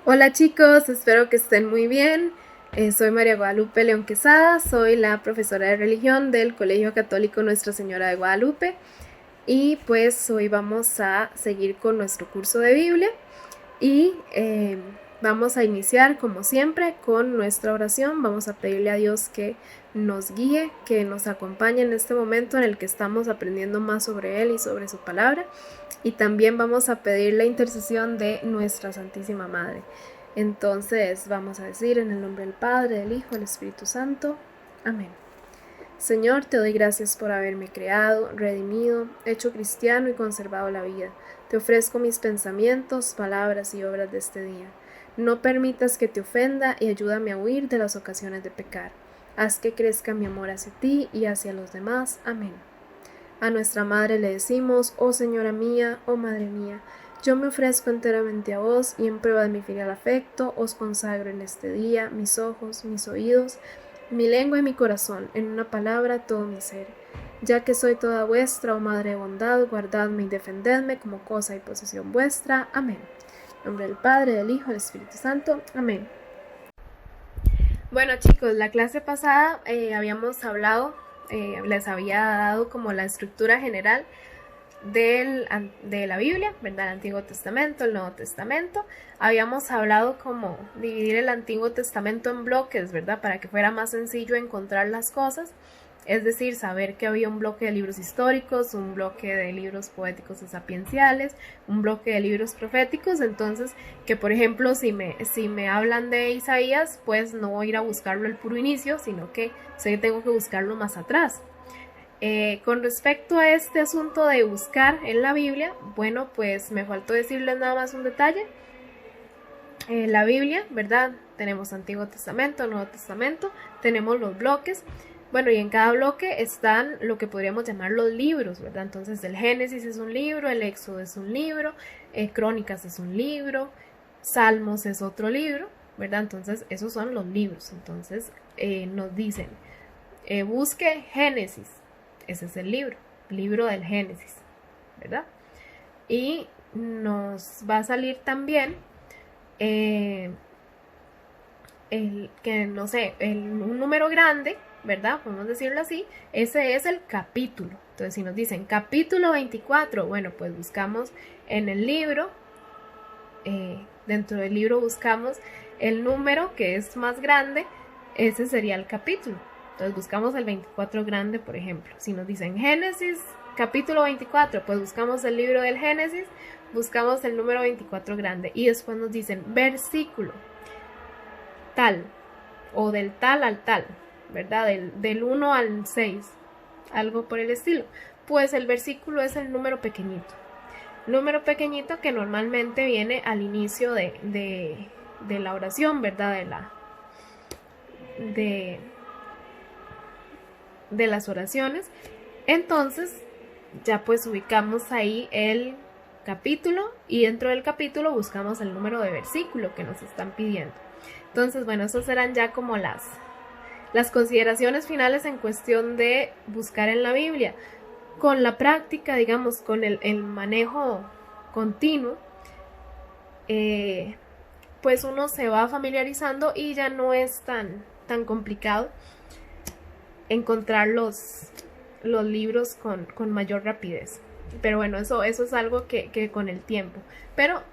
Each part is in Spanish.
Hola chicos, espero que estén muy bien. Soy María Guadalupe León Quesada, soy la profesora de religión del Colegio Católico Nuestra Señora de Guadalupe y pues hoy vamos a seguir con nuestro curso de Biblia y vamos a iniciar como siempre con nuestra oración. Vamos a pedirle a Dios que nos guíe, que nos acompañe en este momento en el que estamos aprendiendo más sobre Él y sobre su palabra. Y también vamos a pedir la intercesión de nuestra Santísima Madre. Entonces vamos a decir en el nombre del Padre, del Hijo, del Espíritu Santo. Amén. Señor, te doy gracias por haberme creado, redimido, hecho cristiano y conservado la vida. Te ofrezco mis pensamientos, palabras y obras de este día. No permitas que te ofenda y ayúdame a huir de las ocasiones de pecar. Haz que crezca mi amor hacia ti y hacia los demás. Amén. A nuestra Madre le decimos: oh Señora mía, oh Madre mía, yo me ofrezco enteramente a vos y en prueba de mi filial afecto os consagro en este día mis ojos, mis oídos, mi lengua y mi corazón, en una palabra todo mi ser. Ya que soy toda vuestra, oh Madre de bondad, guardadme y defendedme como cosa y posesión vuestra. Amén. En nombre del Padre, del Hijo y del Espíritu Santo. Amén. Bueno chicos, la clase pasada habíamos hablado, les había dado como la estructura general de la Biblia, ¿verdad? El Antiguo Testamento, el Nuevo Testamento. Habíamos hablado como dividir el Antiguo Testamento en bloques, ¿verdad? Para que fuera más sencillo encontrar las cosas. Es decir, saber que había un bloque de libros históricos, un bloque de libros poéticos o sapienciales, un bloque de libros proféticos. Entonces, que por ejemplo, si me hablan de Isaías, pues no voy a ir a buscarlo al puro inicio, sino que sé que tengo que buscarlo más atrás. Con respecto a este asunto de buscar en la Biblia, bueno, pues me faltó decirles nada más un detalle. La Biblia, ¿verdad? Tenemos Antiguo Testamento, Nuevo Testamento, tenemos los bloques. Bueno, y en cada bloque están lo que podríamos llamar los libros, ¿verdad? Entonces el Génesis es un libro, el Éxodo es un libro, Crónicas es un libro, Salmos es otro libro, ¿verdad? Entonces esos son los libros. Entonces nos dicen, busque Génesis, ese es el libro del Génesis, ¿verdad? Y nos va a salir también un número grande, ¿verdad? Podemos decirlo así, ese es el capítulo. Entonces, si nos dicen capítulo 24, bueno, pues buscamos en el libro, dentro del libro buscamos el número que es más grande, ese sería el capítulo. Entonces buscamos el 24 grande, por ejemplo. Si nos dicen Génesis, capítulo 24, pues buscamos el libro del Génesis, buscamos el número 24 grande y después nos dicen versículo tal o del tal al tal, ¿verdad? Del 1 al 6, algo por el estilo. Pues el versículo es el número pequeñito. Número pequeñito que normalmente viene al inicio de la oración, ¿verdad? De las oraciones. Entonces ya pues ubicamos ahí el capítulo y dentro del capítulo buscamos el número de versículo que nos están pidiendo. Entonces, bueno, esas serán ya como las consideraciones finales en cuestión de buscar en la Biblia. Con la práctica, digamos, con el manejo continuo, pues uno se va familiarizando y ya no es tan complicado encontrar los libros con mayor rapidez. Pero bueno, eso es algo que con el tiempo. Pero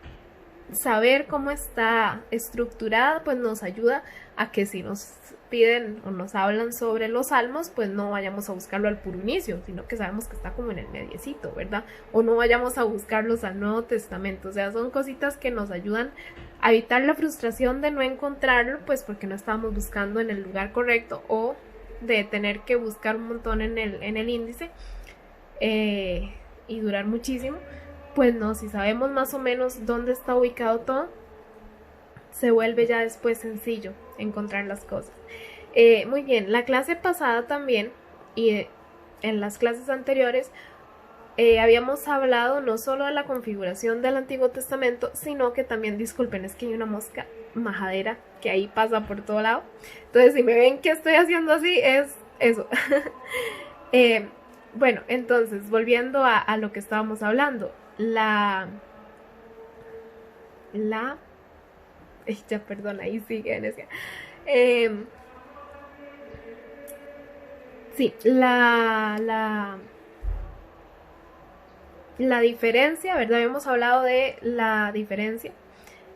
saber cómo está estructurada pues nos ayuda a que si nos piden o nos hablan sobre los salmos, pues no vayamos a buscarlo al puro inicio, sino que sabemos que está como en el mediecito, ¿verdad? O no vayamos a buscarlos al Nuevo Testamento. O sea, son cositas que nos ayudan a evitar la frustración de no encontrarlo, pues porque no estábamos buscando en el lugar correcto, o de tener que buscar un montón en el índice y durar muchísimo. Pues no, si sabemos más o menos dónde está ubicado todo, se vuelve ya después sencillo encontrar las cosas. Muy bien, la clase pasada también y en las clases anteriores habíamos hablado no solo de la configuración del Antiguo Testamento, sino que también, disculpen, es que hay una mosca majadera que ahí pasa por todo lado. Entonces, si me ven que estoy haciendo así, es eso. Bueno, entonces, volviendo a lo que estábamos hablando, Ya, perdón, ahí sigue Venecia. Eh, sí, la diferencia, ¿verdad? Hemos hablado de la diferencia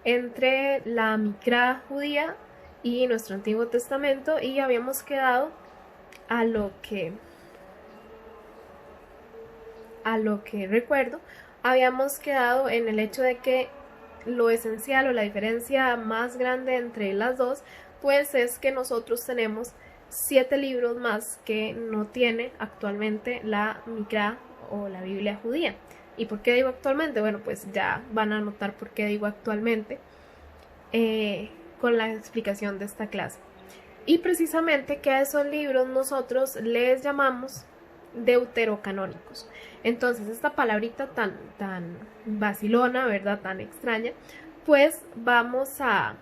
entre la Micra judía y nuestro Antiguo Testamento, y habíamos quedado a lo que recuerdo, habíamos quedado en el hecho de que lo esencial o la diferencia más grande entre las dos, pues es que nosotros tenemos 7 libros más que no tiene actualmente la Micra o la Biblia judía. ¿Y por qué digo actualmente? Bueno, pues ya van a notar por qué digo actualmente con la explicación de esta clase. Y precisamente que a esos libros nosotros les llamamos deuterocanónicos. Entonces esta palabrita tan vacilona, ¿verdad? Tan extraña, pues vamos a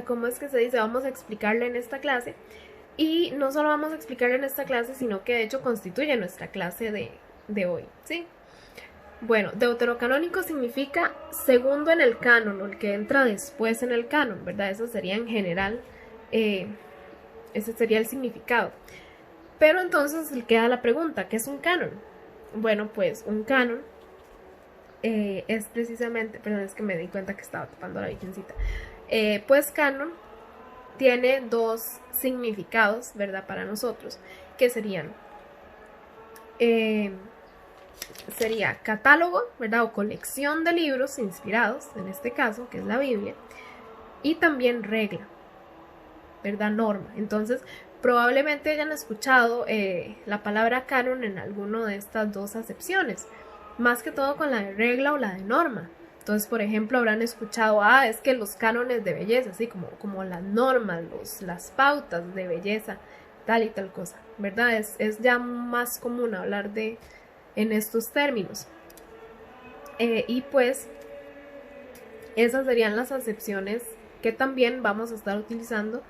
¿cómo es que se dice? Vamos a explicarla en esta clase. Y no solo vamos a explicarla en esta clase, sino que de hecho constituye nuestra clase de hoy, ¿sí? Bueno, deuterocanónico significa segundo en el canon, o el que entra después en el canon, ¿verdad? Eso sería en general, ese sería el significado. Pero entonces queda la pregunta, ¿qué es un canon? Bueno, pues un canon es precisamente, perdón, es que me di cuenta que estaba tapando la virgencita. Pues canon tiene dos significados, ¿verdad? Para nosotros, que serían, sería catálogo, ¿verdad? O colección de libros inspirados, en este caso, que es la Biblia, y también regla, ¿verdad? Norma. Entonces, probablemente hayan escuchado la palabra canon en alguno de estas dos acepciones, más que todo con la de regla o la de norma. Entonces, por ejemplo, habrán escuchado, es que los cánones de belleza, así como las normas, las pautas de belleza, tal y tal cosa, ¿verdad? Es ya más común hablar en estos términos. Y pues, esas serían las acepciones que también vamos a estar utilizando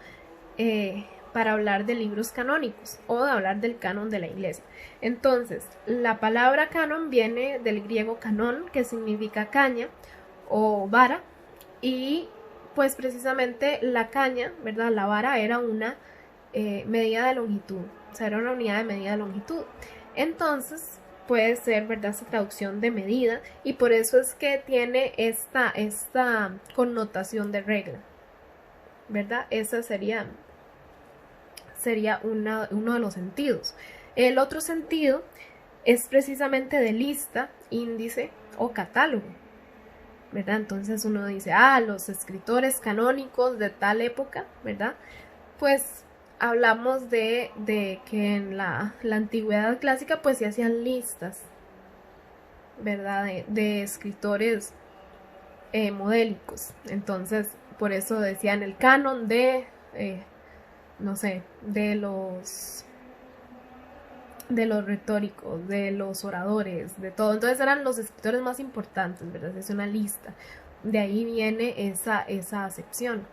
para hablar de libros canónicos o de hablar del canon de la iglesia. Entonces, la palabra canon viene del griego canón, que significa caña o vara, y pues precisamente la caña, ¿verdad? La vara era una medida de longitud, o sea, era una unidad de medida de longitud. Entonces, puede ser, ¿verdad?, esta traducción de medida, y por eso es que tiene esta connotación de regla, ¿verdad? Esa sería uno de los sentidos. El otro sentido es precisamente de lista, índice o catálogo, ¿verdad? Entonces uno dice, los escritores canónicos de tal época, ¿verdad? Pues hablamos de que en la antigüedad clásica pues se hacían listas, ¿verdad? De escritores modélicos. Entonces por eso decían el canon de no sé, de los retóricos, de los oradores, de todo. Entonces eran los escritores más importantes, ¿verdad? Es una lista. De ahí viene esa acepción.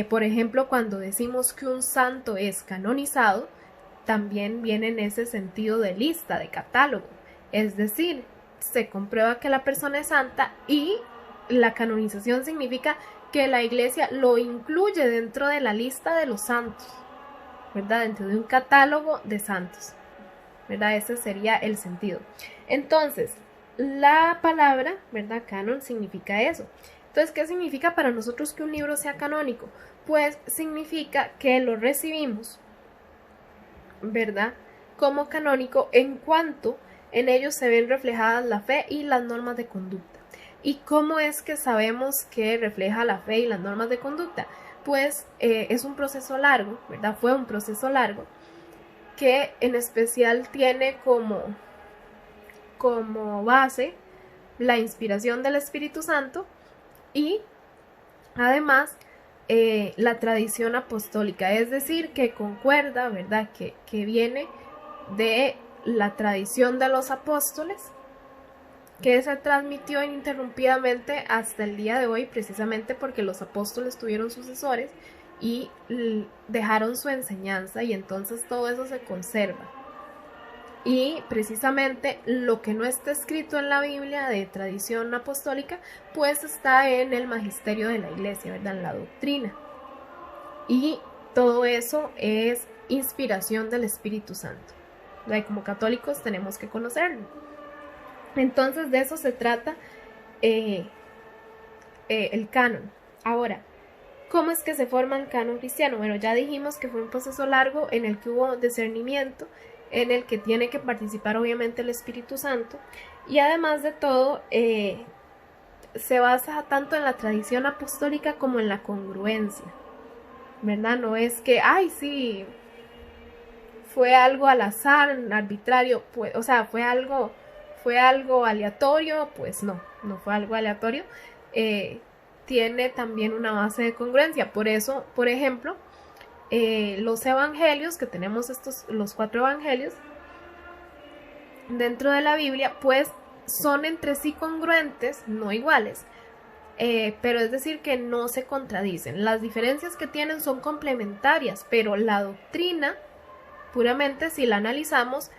Por ejemplo, cuando decimos que un santo es canonizado, también viene en ese sentido de lista, de catálogo. Es decir, se comprueba que la persona es santa, y la canonización significa que la iglesia lo incluye dentro de la lista de los santos, ¿verdad? Dentro de un catálogo de santos, ¿verdad? Ese sería el sentido. Entonces, la palabra, ¿verdad? Canon significa eso. Entonces, ¿qué significa para nosotros que un libro sea canónico? Pues significa que lo recibimos, ¿verdad?, como canónico en cuanto en ellos se ven reflejadas la fe y las normas de conducta. ¿Y cómo es que sabemos que refleja la fe y las normas de conducta? Pues es un proceso largo, ¿verdad? Fue un proceso largo que en especial tiene como base la inspiración del Espíritu Santo, y además la tradición apostólica, es decir, que concuerda, ¿verdad? Que viene de la tradición de los apóstoles, que se transmitió ininterrumpidamente hasta el día de hoy, precisamente porque los apóstoles tuvieron sucesores y dejaron su enseñanza, y entonces todo eso se conserva. Y precisamente lo que no está escrito en la Biblia de tradición apostólica, pues está en el magisterio de la iglesia, ¿verdad? En la doctrina. Y todo eso es inspiración del Espíritu Santo. Como católicos tenemos que conocerlo. Entonces de eso se trata el canon. Ahora, ¿cómo es que se forma el canon cristiano? Bueno, ya dijimos que fue un proceso largo en el que hubo discernimiento, en el que tiene que participar obviamente el Espíritu Santo, y además de todo se basa tanto en la tradición apostólica como en la congruencia, ¿verdad? No es que, ay, sí, fue algo al azar, arbitrario, pues, o sea, fue algo aleatorio, pues no fue algo aleatorio. Tiene también una base de congruencia. Por eso, por ejemplo, los evangelios, que tenemos los 4 evangelios dentro de la Biblia, pues son entre sí congruentes, no iguales, pero es decir que no se contradicen. Las diferencias que tienen son complementarias, pero la doctrina, puramente si la analizamos,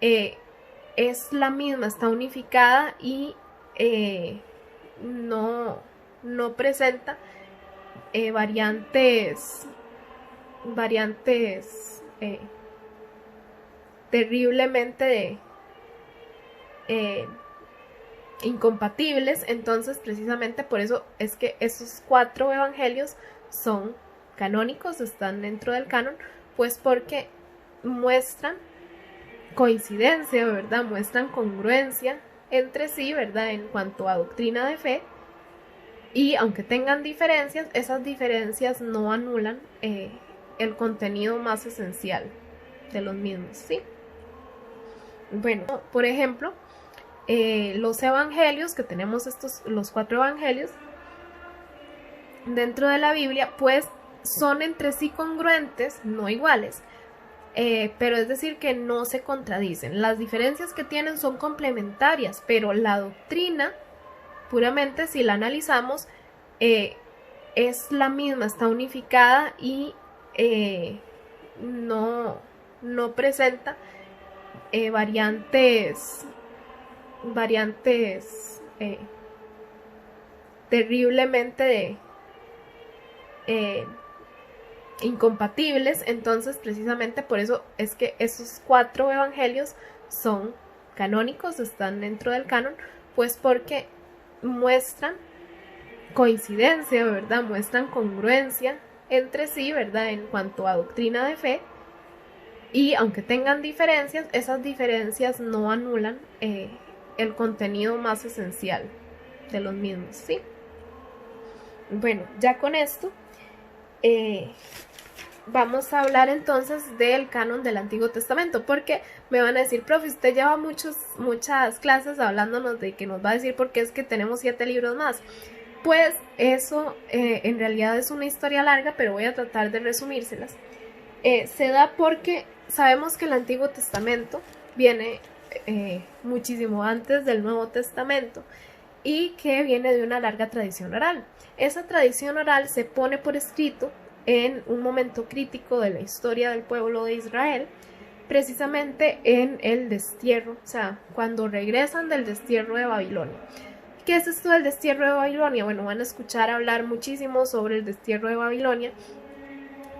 es la misma, está unificada y no presenta variantes terriblemente incompatibles. Entonces precisamente por eso es que esos 4 evangelios son canónicos, están dentro del canon, pues porque muestran coincidencia, ¿verdad? Muestran congruencia entre sí, ¿verdad? En cuanto a doctrina de fe. Y aunque tengan diferencias, esas diferencias no anulan el contenido más esencial de los mismos, ¿sí? Bueno, por ejemplo, los evangelios, que tenemos los 4 evangelios dentro de la Biblia, pues son entre sí congruentes, no iguales, pero es decir que no se contradicen. Las diferencias que tienen son complementarias, pero la doctrina, puramente si la analizamos, es la misma, está unificada y no presenta variantes terriblemente incompatibles. Entonces precisamente por eso es que esos 4 evangelios son canónicos, están dentro del canon, pues porque muestran coincidencia, ¿verdad? Muestran congruencia entre sí, ¿verdad? En cuanto a doctrina de fe. Y aunque tengan diferencias, esas diferencias no anulan el contenido más esencial de los mismos, ¿sí? Bueno, ya con esto vamos a hablar entonces del canon del Antiguo Testamento, porque me van a decir, profe, usted lleva muchas clases hablándonos de que nos va a decir por qué es que tenemos 7 libros más. Pues eso en realidad es una historia larga, pero voy a tratar de resumírselas. Se da porque sabemos que el Antiguo Testamento viene muchísimo antes del Nuevo Testamento y que viene de una larga tradición oral. Esa tradición oral se pone por escrito en un momento crítico de la historia del pueblo de Israel, precisamente en el destierro, o sea, cuando regresan del destierro de Babilonia. ¿Qué es esto del destierro de Babilonia? Bueno, van a escuchar hablar muchísimo sobre el destierro de Babilonia,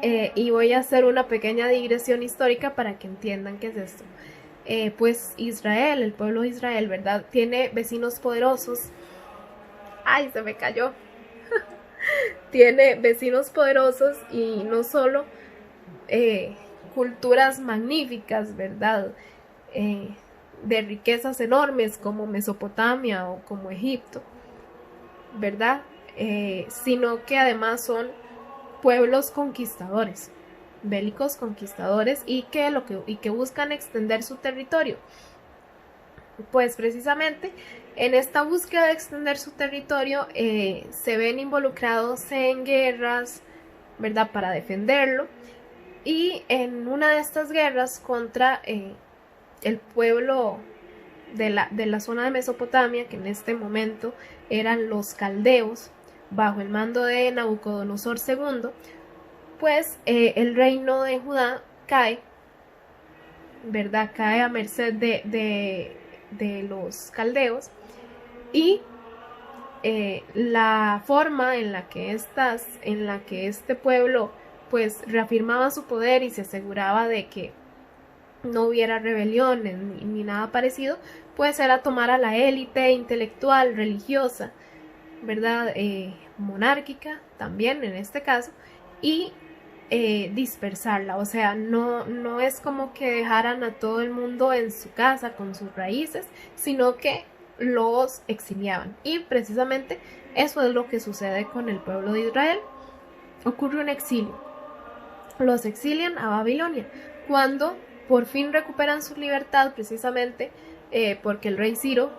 y voy a hacer una pequeña digresión histórica para que entiendan qué es esto. Pues Israel, el pueblo de Israel, ¿verdad? Tiene vecinos poderosos. ¡Ay, se me cayó! Tiene vecinos poderosos y no solo culturas magníficas, ¿verdad? De riquezas enormes como Mesopotamia o como Egipto, ¿verdad? Sino que además son pueblos conquistadores, bélicos conquistadores, y que buscan extender su territorio. Pues precisamente en esta búsqueda de extender su territorio se ven involucrados en guerras, ¿verdad?, para defenderlo. Y en una de estas guerras contra el pueblo de la zona de Mesopotamia, que en este momento eran los caldeos, bajo el mando de Nabucodonosor II, pues el reino de Judá cae ¿verdad? Cae a merced de los caldeos, y la forma en la que este pueblo pues reafirmaba su poder y se aseguraba de que no hubiera rebeliones ni nada parecido, pues era tomar a la élite intelectual, religiosa, ¿verdad? Monárquica también en este caso, y dispersarla. O sea, no es como que dejaran a todo el mundo en su casa con sus raíces, sino que los exiliaban. Y precisamente eso es lo que sucede con el pueblo de Israel. Ocurre un exilio. Los exilian a Babilonia. Cuando por fin recuperan su libertad, precisamente porque el rey Ciro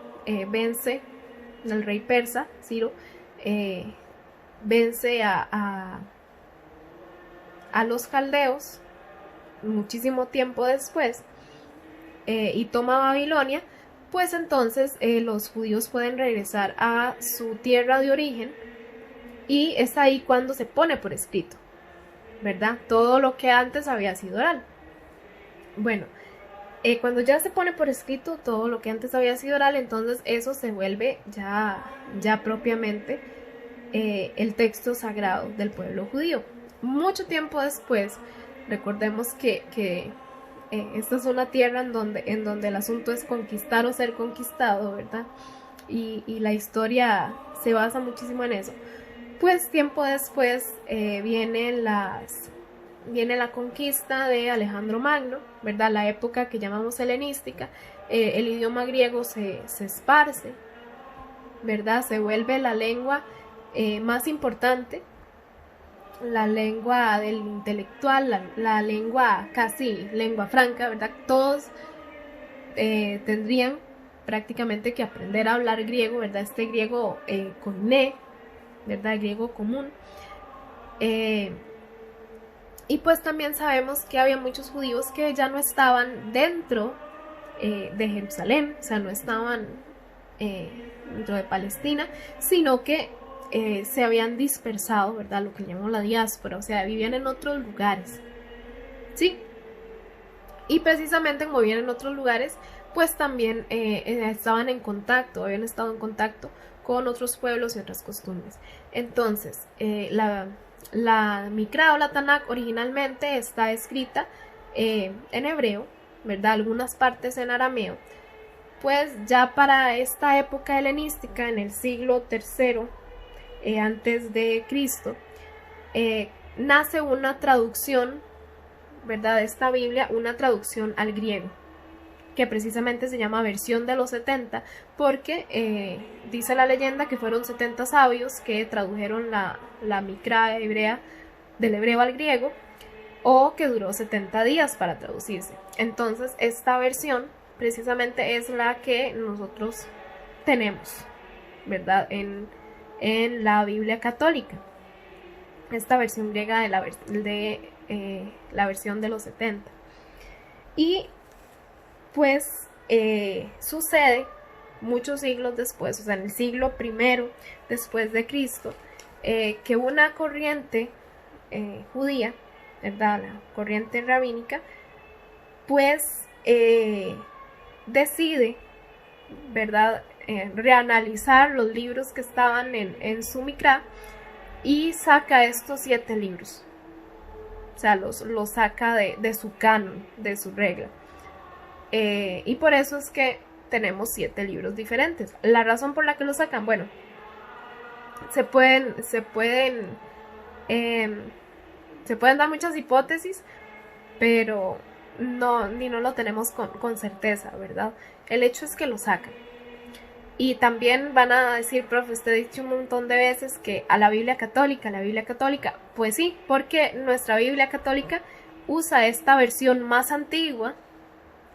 vence, el rey persa Ciro vence a los caldeos muchísimo tiempo después, y toma Babilonia, pues entonces los judíos pueden regresar a su tierra de origen, y es ahí cuando se pone por escrito, ¿verdad? Todo lo que antes había sido oral. Bueno, cuando ya se pone por escrito todo lo que antes había sido oral, entonces eso se vuelve ya propiamente el texto sagrado del pueblo judío. Mucho tiempo después, recordemos que esta es una tierra en donde el asunto es conquistar o ser conquistado, ¿verdad? Y la historia se basa muchísimo en eso. Pues tiempo después viene la conquista de Alejandro Magno, ¿verdad? La época que llamamos helenística. El idioma griego se esparce, ¿verdad? Se vuelve la lengua más importante, la lengua del intelectual, la lengua casi lengua franca, ¿verdad? Todos tendrían prácticamente que aprender a hablar griego, ¿verdad? Este griego koiné, ¿verdad? Griego común. Y pues también sabemos que había muchos judíos que ya no estaban dentro de Jerusalén, o sea, no estaban dentro de Palestina, sino que se habían dispersado, ¿verdad? Lo que llamamos la diáspora, o sea, vivían en otros lugares, ¿sí? Y precisamente como vivían en otros lugares, pues también estaban en contacto, habían estado en contacto con otros pueblos y otras costumbres. Entonces, la Mikra o la Tanakh originalmente está escrita en hebreo, ¿verdad? Algunas partes en arameo. Pues ya para esta época helenística, en el siglo III antes de Cristo, nace una traducción, ¿verdad? De esta Biblia, una traducción al griego, que precisamente se llama versión de los 70, porque dice la leyenda que fueron 70 sabios que tradujeron la Mikra hebrea del hebreo al griego, o que duró 70 días para traducirse. Entonces esta versión precisamente es la que nosotros tenemos, ¿verdad? En la Biblia católica, esta versión griega de la versión de los 70. Y pues sucede muchos siglos después, o sea, en el siglo I después de Cristo, que una corriente judía, ¿verdad? La corriente rabínica, pues decide, ¿verdad? Reanalizar los libros que estaban en su Mikra, y saca estos 7 libros, o sea, los saca de su canon, de su regla. Y por eso es que tenemos 7 libros diferentes. La razón por la que lo sacan, bueno, se pueden dar muchas hipótesis, pero no lo tenemos con certeza, ¿verdad? El hecho es que lo sacan. Y también van a decir, profe, usted ha dicho un montón de veces que a la Biblia católica, pues sí, porque nuestra Biblia católica usa esta versión más antigua,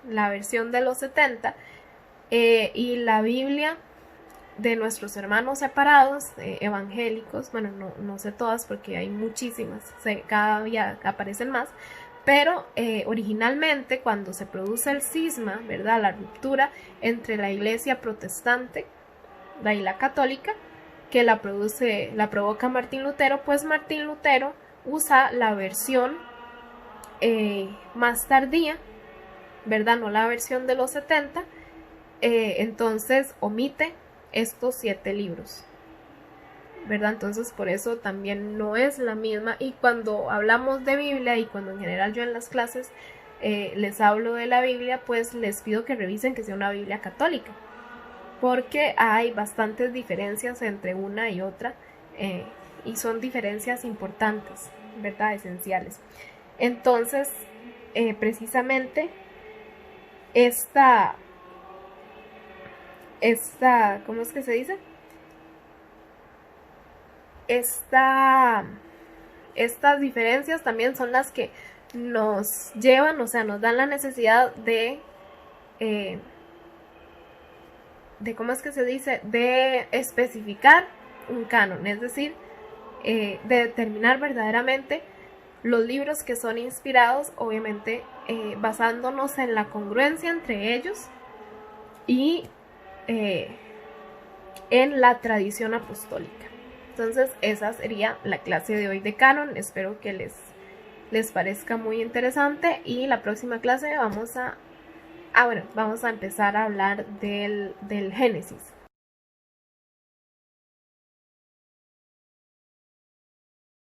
la versión de los 70, y la Biblia de nuestros hermanos separados, evangélicos, bueno, no sé todas porque hay muchísimas, cada día aparecen más, pero originalmente cuando se produce el cisma, ¿verdad? La ruptura entre la iglesia protestante y la católica, que la provoca Martín Lutero, pues Martín Lutero usa la versión más tardía, ¿verdad? No la versión de los 70, entonces omite estos 7 libros, ¿verdad? Entonces por eso también no es la misma. Y cuando hablamos de Biblia y cuando en general yo en las clases les hablo de la Biblia, pues les pido que revisen que sea una Biblia católica, porque hay bastantes diferencias entre una y otra, y son diferencias importantes, ¿verdad? Esenciales. Entonces, precisamente esta, ¿cómo es que se dice? Estas diferencias también son las que nos llevan, o sea, nos dan la necesidad ¿cómo es que se dice? De especificar un canon, es decir, de determinar verdaderamente los libros que son inspirados, obviamente basándonos en la congruencia entre ellos y en la tradición apostólica. Entonces esa sería la clase de hoy de canon. Espero que les parezca muy interesante, y la próxima clase vamos a empezar a hablar del Génesis.